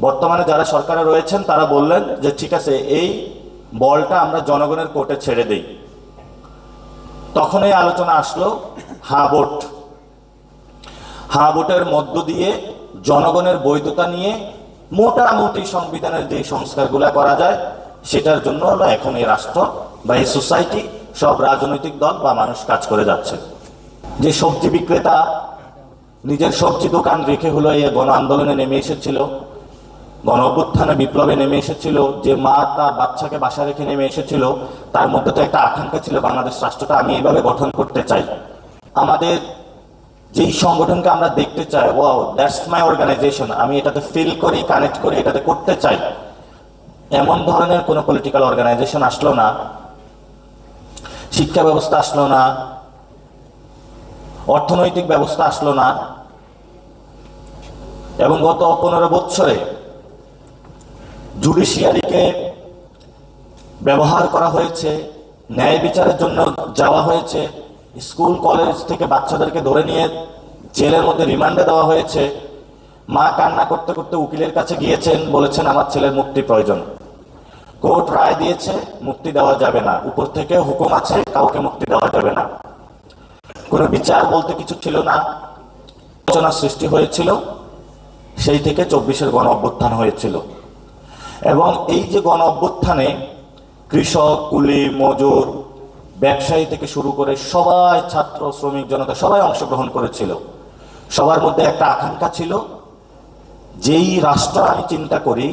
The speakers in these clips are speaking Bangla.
বর্তমানে যারা সরকারে রয়েছেন তারা বললেন যে ঠিক আছে, এই বলটা আমরা জনগণের কোর্টে ছেড়ে দেই। তখন এই আলোচনা আসলো হা ভোট। হা ভোটের মধ্য দিয়ে জনগণের বৈধতা নিয়ে মোটামুটি সংবিধানের যে সংস্কারগুলো করা যায় সেটার জন্য হলো এখন এই রাষ্ট্র বা এই সোসাইটি, সব রাজনৈতিক দল বা মানুষ কাজ করে যাচ্ছে। যে সবজি বিক্রেতা নিজের সবজি দোকান রেখে হলো এই গণ আন্দোলনে নেমে এসেছিল, গণ অভ্যুত্থানে বিপ্লবে নেমে এসেছিল, যে মা তার বাচ্চাকে বাসা রেখে নেমে এসেছিল, তার মধ্যে তো একটা আকাঙ্ক্ষা ছিল বাংলাদেশ রাষ্ট্রটা আমি এইভাবে গঠন করতে চাই। আমাদের যেই সংগঠনকে আমরা দেখতে চাই, ওয়াও দ্যাটস মাই অর্গানাইজেশন, আমি এটাতে ফিল করি, কানেক্ট করি, এটাতে করতে চাই, এমন ধরনের কোনো পলিটিক্যাল অর্গানাইজেশন আসলো না, শিক্ষা ব্যবস্থা আসলো না, অর্থনৈতিক ব্যবস্থা আসলো না। এবং গত 15 বছরে জুডিশিয়ারিকে ব্যবহার করা হয়েছে, ন্যায় বিচারের জন্য যাওয়া হয়েছে, স্কুল কলেজ থেকে বাচ্চাদেরকে ধরে নিয়ে জেলের মধ্যে রিমান্ডে দেওয়া হয়েছে। মা কান্না করতে করতে উকিলের কাছে গিয়েছেন, বলেছেন আমার ছেলের মুক্তি প্রয়োজন। কোর্ট রায় দিয়েছে মুক্তি দেওয়া যাবে না, উপর থেকে হুকুম আছে কাউকে মুক্তি দেওয়া যাবে না। কোনো বিচার বলতে কিছু ছিল না, আলোচনা সৃষ্টি হয়েছিল, সেই থেকে 24-এর গণ অভ্যুত্থান হয়েছিল। এবং এই যে গণ অভ্যুত্থানে কৃষক, কুলি, মজুর, ব্যবসায়ী থেকে শুরু করে সবাই, ছাত্র, শ্রমিক জনতা সবাই অংশগ্রহণ করেছিল। সবার মধ্যে একটা আকাঙ্ক্ষা ছিল, যেই রাষ্ট্র আমি চিন্তা করি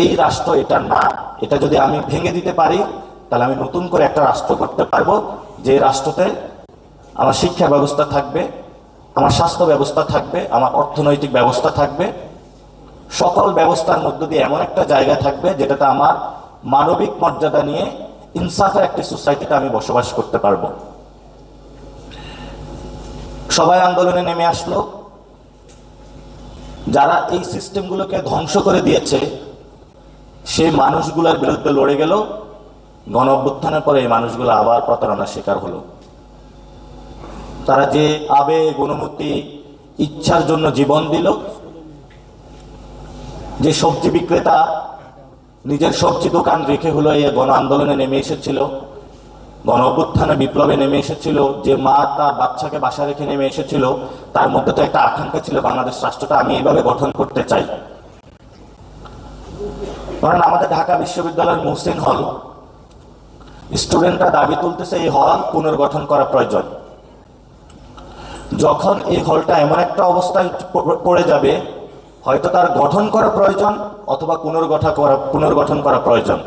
এই রাষ্ট্র এটা না, এটা যদি আমি ভেঙে দিতে পারি তাহলে আমি নতুন করে একটা রাষ্ট্র করতে পারবো, যে রাষ্ট্রতে আমার শিক্ষা ব্যবস্থা থাকবে, আমার স্বাস্থ্য ব্যবস্থা থাকবে, আমার অর্থনৈতিক ব্যবস্থা থাকবে, সকল ব্যবস্থার মধ্য দিয়ে এমন একটা জায়গা থাকবে যেটাতে আমার মানবিক মর্যাদা নিয়ে ইনসাফের একটি সোসাইটিতে আমি বসবাস করতে পারবো। সবাই আন্দোলনে নেমে আসলো। যারা এই সিস্টেমগুলোকে ধ্বংস করে দিয়েছে সেই মানুষগুলোর বিরুদ্ধে লড়ে গেল। গণ অভ্যুত্থানের পরে এই মানুষগুলো আবার প্রতারণার শিকার হলো। তারা যে আবেগ, অনুভূতি, ইচ্ছার জন্য জীবন দিল, যে সবজি বিক্রেতা নিজের সবজি দোকান রেখে হলো এই গণ আন্দোলনে নেমে এসেছিল, গণ অভ্যুত্থানে বিপ্লবে নেমে এসেছিল, যে মা তার বাচ্চাকে বাসা রেখে নেমে এসেছিল, তার মধ্যে তো একটা আকাঙ্ক্ষা ছিল বাংলাদেশ রাষ্ট্রটা আমি এইভাবে গঠন করতে চাই। কারণ আমাদের ঢাকা বিশ্ববিদ্যালয়ের মুহসিন হল, স্টুডেন্টরা দাবি তুলতেছে এই হল পুনর্গঠন করা প্রয়োজন। যখন এই হলটা এমন একটা অবস্থায় পড়ে যাবে, হয়তো তার গঠন করা প্রয়োজন অথবা পুনর্গঠন করা প্রয়োজন।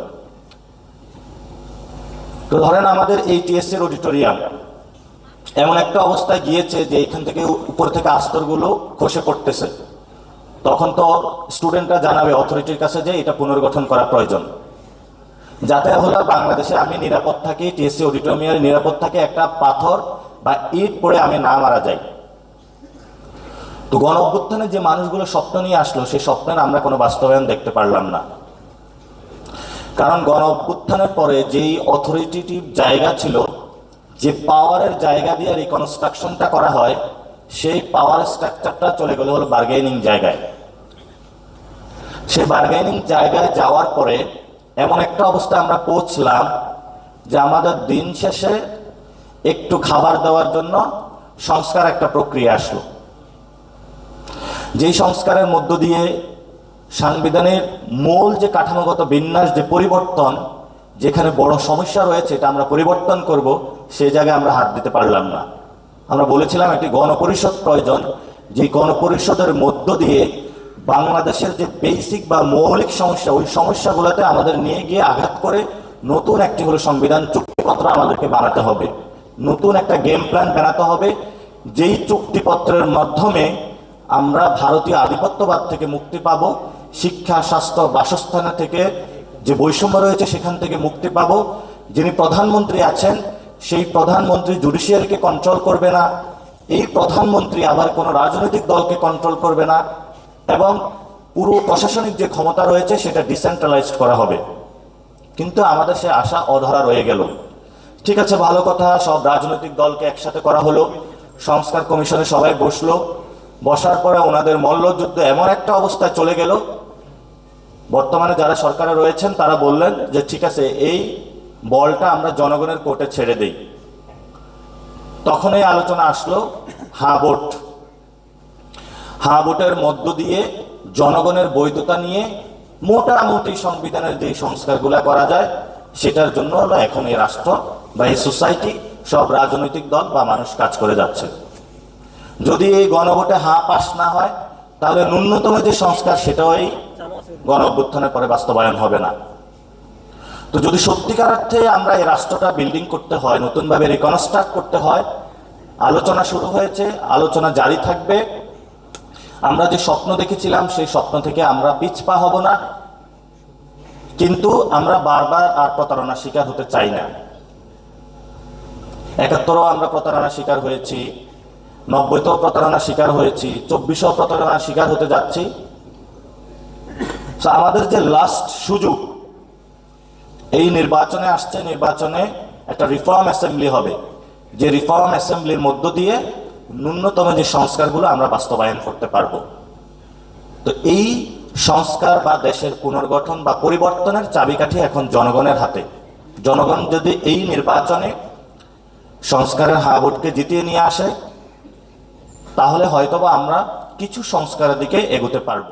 তো ধরেন আমাদের এই টিএসসি অডিটোরিয়াম এমন একটা অবস্থায় গিয়েছে যে এখান থেকে উপর থেকে আস্তরগুলো খসে পড়তেছে, তখন তো স্টুডেন্টরা জানাবে অথরিটির কাছে যে এটা পুনর্গঠন করা প্রয়োজন, যাতে হলো বাংলাদেশে আমি নিরাপদ থাকি, টিএসসি অডিটোরিয়ামে নিরাপদ থাকে, একটা পাথর বা ইট পড়ে আমি না মারা যাই। তো গণ অভ্যুত্থানে যে মানুষগুলো স্বপ্ন নিয়ে আসলো, সেই স্বপ্নের আমরা কোনো বাস্তবায়ন দেখতে পারলাম না। কারণ গণ অভ্যুত্থানের পরে যেই অথরিটেটিভ জায়গা ছিল, যে পাওয়ারের জায়গা দিয়ে রিকনস্ট্রাকশনটা করা হয়, সেই পাওয়ার স্ট্রাকচারটা চলে গেল হলো বার্গেনিং জায়গায়। সেই বার্গেনিং জায়গায় যাওয়ার পরে এমন একটা অবস্থা আমরা পৌঁছলাম যে আমাদের দিন শেষে একটু খাবার দেওয়ার জন্য সংস্কার একটা প্রক্রিয়া আসলো, যেই সংস্কারের মধ্য দিয়ে সাংবিধানের মূল যে কাঠামোগত বিন্যাস, যে পরিবর্তন, যেখানে বড় সমস্যা রয়েছে এটা আমরা পরিবর্তন করব, সেই জায়গায় আমরা হাত দিতে পারলাম না। আমরা বলেছিলাম একটি গণপরিষদ প্রয়োজন, যে গণপরিষদের মধ্য দিয়ে বাংলাদেশের যে বেসিক বা মৌলিক সমস্যা, ওই সমস্যাগুলোতে আমাদের নিয়ে গিয়ে আঘাত করে নতুন একটি হলো সংবিধান চুক্তিপত্র আমাদেরকে বানাতে হবে, নতুন একটা গেম প্ল্যান বানাতে হবে, যেই চুক্তিপত্রের মাধ্যমে আমরা ভারতীয় আধিপত্যবাদ থেকে মুক্তি পাব, শিক্ষা, স্বাস্থ্য, বাসস্থান থেকে যে বৈষম্য রয়েছে সেখান থেকে মুক্তি পাব। যিনি প্রধানমন্ত্রী আছেন সেই প্রধানমন্ত্রী জুডিশিয়ারিকে কন্ট্রোল করবে না, এই প্রধানমন্ত্রী আবার কোনো রাজনৈতিক দলকে কন্ট্রোল করবে না, এবং পুরো প্রশাসনিক যে ক্ষমতা রয়েছে সেটা ডিসেন্ট্রালাইজড করা হবে। কিন্তু আমাদের সে আশা অধরা রয়ে গেল। ঠিক আছে, ভালো কথা, সব রাজনৈতিক দলকে একসাথে করা হলো, সংস্কার কমিশনে সবাই বসলো, বসার পরে ওনাদের মল্লযুদ্ধ এমন একটা অবস্থায় চলে গেল বর্তমানে যারা সরকারে রয়েছেন তারা বললেন যে ঠিক আছে, এই বলটা আমরা জনগণের কোর্টে ছেড়ে দেই। তখন এই আলোচনা আসলো হ্যাঁ ভোট। হ্যাঁ ভোটের মধ্য দিয়ে জনগণের বৈধতা নিয়ে মোটামুটি সংবিধানের যে সংস্কারগুলো করা যায় সেটার জন্য হলো এখন এই রাষ্ট্র বা এই সোসাইটি, সব রাজনৈতিক দল বা মানুষ কাজ করে যাচ্ছে। যদি এই গণভোটে হ্যাঁ পাস না হয় তাহলে ন্যূনতম যে সংস্কার সেটাও এই গণ অভ্যুত্থানের পরে বাস্তবায়ন হবে না। তো যদি সত্যিকার অর্থে আমরা এই রাষ্ট্রটা বিল্ডিং করতে হয়, নতুনভাবে রিকনস্ট্রাক্ট করতে হয়, আলোচনা শুরু হয়েছে, আলোচনা জারি থাকবে। আমরা যে স্বপ্ন দেখেছিলাম সেই স্বপ্ন থেকে আমরা পিছপা হব না, কিন্তু আমরা বারবার আর প্রতারণার শিকার হতে চাই না। ৭১-ও আমরা প্রতারণার শিকার হয়েছি, ৯০-তেও প্রতারণার শিকার হয়েছি, ২৪-ও প্রতারণার শিকার হতে যাচ্ছি। আমাদের যে লাস্ট সুযোগ, এই নির্বাচনে আসছে, নির্বাচনে একটা রিফর্ম অ্যাসেম্বলি হবে, যে রিফর্ম অ্যাসেম্বলির মধ্য দিয়ে ন্যূনতম যে সংস্কারগুলো আমরা বাস্তবায়ন করতে পারবো। তো এই সংস্কার বা দেশের পুনর্গঠন বা পরিবর্তনের চাবিকাঠি এখন জনগণের হাতে। জনগণ যদি এই নির্বাচনে সংস্কারের হ্যাঁ ভোটকে জিতিয়ে নিয়ে আসে তাহলে হয়তোবা আমরা কিছু সংস্কারের দিকে এগোতে পারবো।